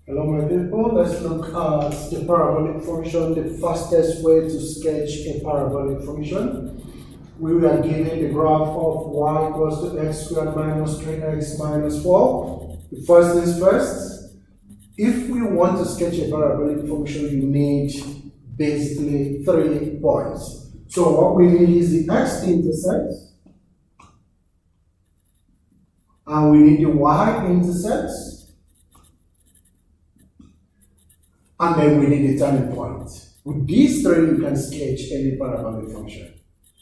Hello my people, let's look at the parabolic function, the fastest way to sketch a parabolic function. We are given the graph of y equals to x squared minus 3x minus 4. The first things first, if we want to sketch a parabolic function, you need basically 3 points. So what we need is the x-intercept, and we need the y-intercept, and then we need the turning point. With these 3, you can sketch any parabolic function.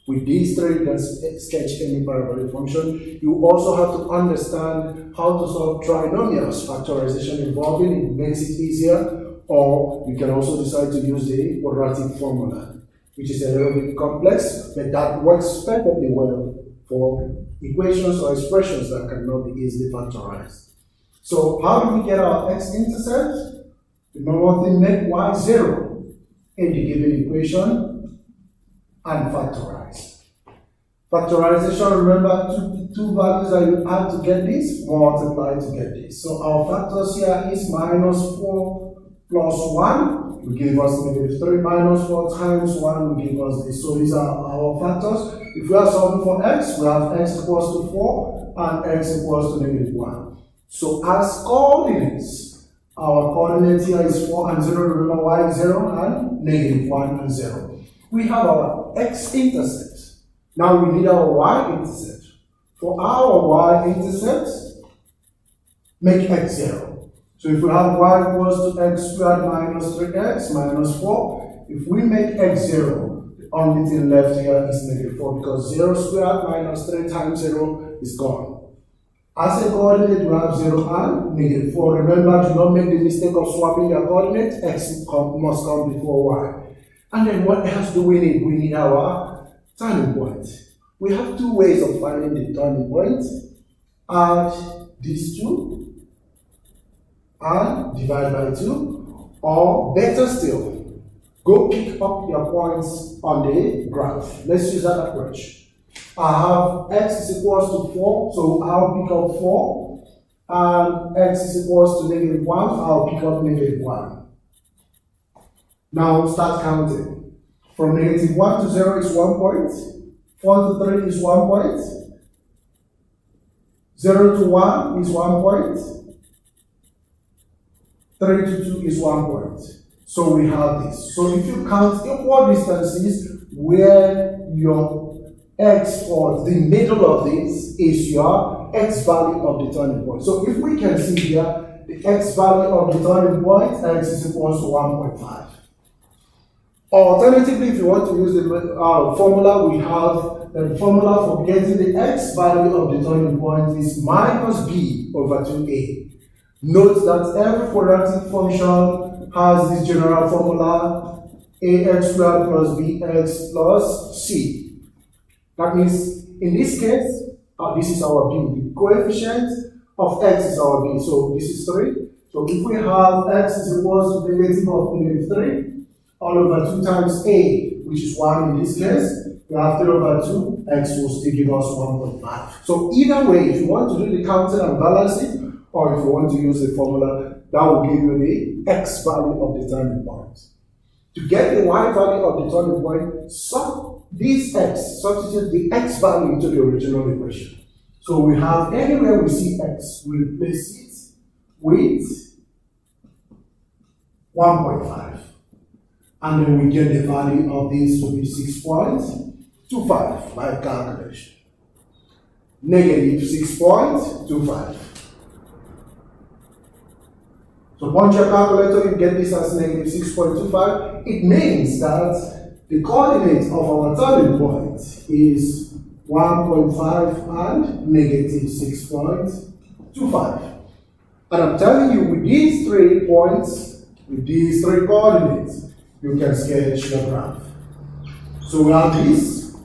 With these 3, you can sketch any parabolic function. You also have to understand how to solve trinomials. Factorization involving it makes it easier, or you can also decide to use the quadratic formula, which is a little bit complex, but that works perfectly well for equations or expressions that cannot be easily factorized. So how do we get our x-intercept? The normal thing, make y 0 in the given equation and factorize. Factorization, remember two values that you add to get this, multiply to get this. So our factors here is minus 4 plus 1 will give us negative 3, minus 4 times 1 will give us this. So these are our factors. If we are solving for x, we have x equals to 4 and x equals to negative 1. So as coordinates, our coordinate here is 4 and 0, remember y is 0 and negative 1 and 0. We have our x-intercept. Now we need our y-intercept. For our y-intercept, make x 0. So if we have y equals to x squared minus 3x minus 4, if we make x 0, the only thing left here is negative 4 because 0 squared minus 3 times 0 is gone. As a coordinate, we have 0 and negative 4. Remember, do not make the mistake of swapping your coordinate. X must come before y. And then what else do we need? We need our turning point. We have 2 ways of finding the turning point. Add these 2 and divide by 2. Or better still, go pick up your points on the graph. Let's use that approach. I have x is equals to 4, so I'll pick up 4, and x is equals to negative 1, I'll pick up negative 1. Now start counting. From negative 1 to 0 is 1 point, 4 to 3 is 1 point, 0 to 1 is 1 point, 3 to 2 is 1 point. So we have this. So if you count equal distances where your x or the middle of this is your x value of the turning point. So if we can see here, the x value of the turning point, x is equals to 1.5. Alternatively, if you want to use the formula, we have the formula for getting the x value of the turning point is minus b over 2a. Note that every quadratic function has this general formula, ax squared plus bx plus c. That means, in this case, this is our b. The coefficient of x is our b. So this is 3. So if we have x is equals to negative of negative 3, all over 2 times a, which is 1 in this case, we have 3 over 2, x will still give us 1.5. So either way, if you want to do the counting and balancing, or if you want to use the formula, that will give you the x value of the turning point. To get the y value of the turning point, this x, substitute the x value into the original equation. So we have anywhere we see x, we replace it with 1.5. And then we get the value of this to be 6.25 by calculation. Negative 6.25. So punch your calculator, you get this as negative 6.25. It means that the coordinate of our turning point is 1.5 and negative 6.25. And I'm telling you, with these 3 points, with these 3 coordinates, you can sketch your graph. So we have this,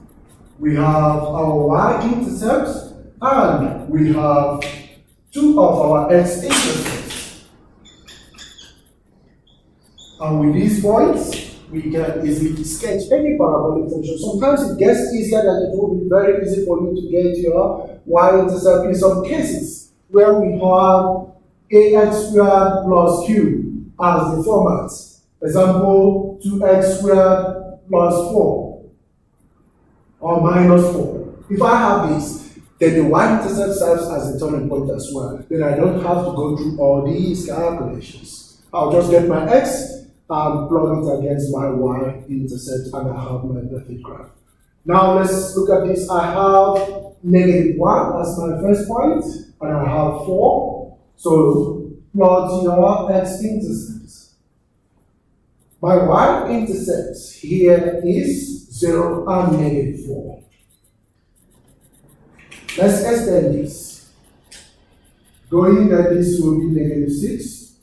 we have our y-intercept, and we have 2 of our x-intercepts. And with these points, we can easily sketch any parabolic function. Sometimes it gets easier than it will be very easy for you to get your y-intercept in some cases where we have ax squared plus q as the format. Example, 2x squared plus 4 or minus 4. If I have this, then the y-intercept serves as the turning point as well. Then I don't have to go through all these calculations. I'll just get my x and plug it against my y-intercept, and I have my perfect graph. Now let's look at this. I have negative 1 as my first point, and I have 4. So plot your x-intercepts. My y-intercept here is 0 and negative 4. Let's extend this. Going that this will be negative 6.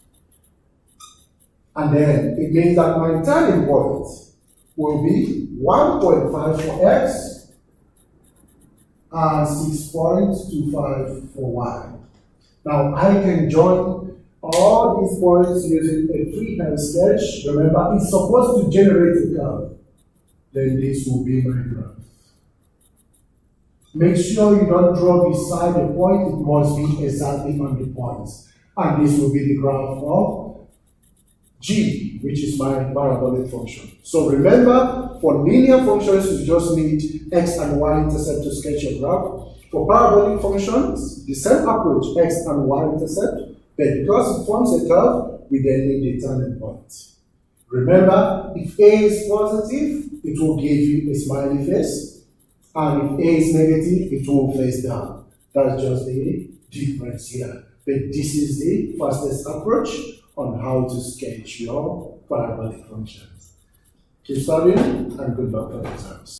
And then it means that my turning point will be 1.5 for x and 6.25 for y. Now I can join all these points using a freehand sketch. Remember, it's supposed to generate a curve. Then this will be my graph. Make sure you don't draw beside the point, it must be exactly on the points. And this will be the graph of g, which is my parabolic function. So remember, for linear functions, you just need x and y intercept to sketch a graph. For parabolic functions, the same approach, x and y intercept, but because it forms a curve, we then need the turning point. Remember, if a is positive, it will give you a smiley face, and if a is negative, it will face down. That's just the difference here. But this is the fastest approach on how to sketch your parabolic functions. Keep studying and good luck for the exams.